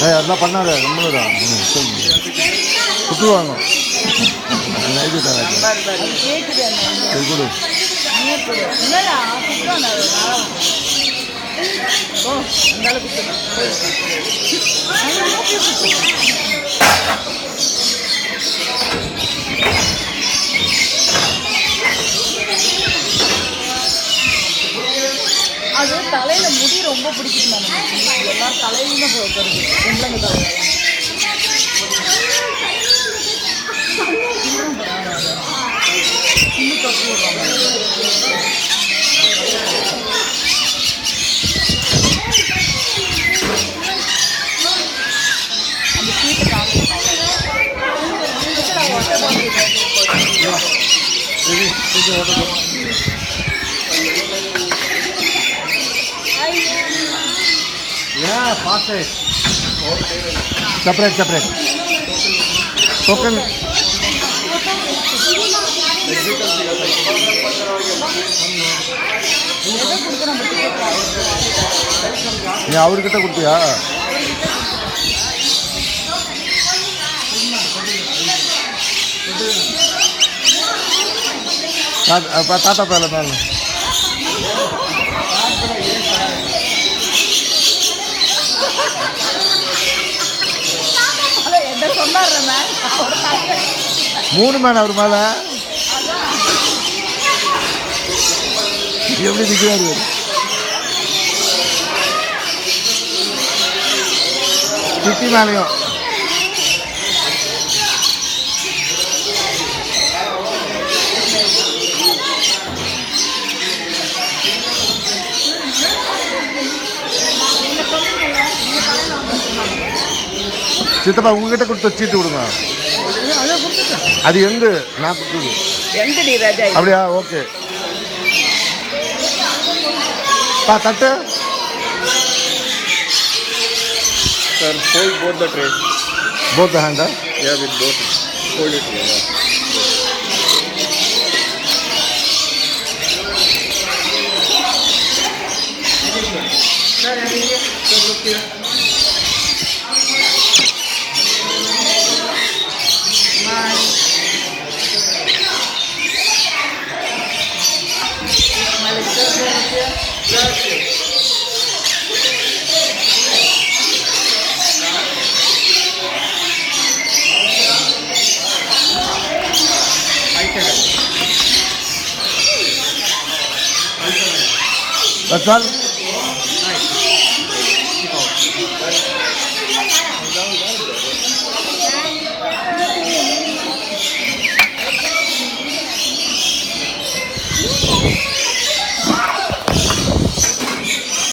அதெல்லாம் பண்ணாத நம்மளும் சுற்றுவாங்க கொடு அது தலையில முடி ரொம்ப பிடிக்குது. எல்லாரும் தலையிலுமே வருது பொம்பளைங்க தலையில. அந்த சீட்டை Yeah, fast it. Separate. Token. நீ அவர்கிட்ட கொடுத்தியா? தாத்தா பேல மேல மூணு மேன் அவர் மேல எப்படி நிற்கிறாரு? சிட்டி மேலையும் சித்தப்பா உங்ககிட்ட கொடுத்த சீட்டு கொடுங்க. அது எங்க நான் கொடுத்தது அப்படியா? ஓகே பா தட்டு Sir, hold both the trays. both the hand Yeah, with both. Hold it here. Sir, look here. That's all.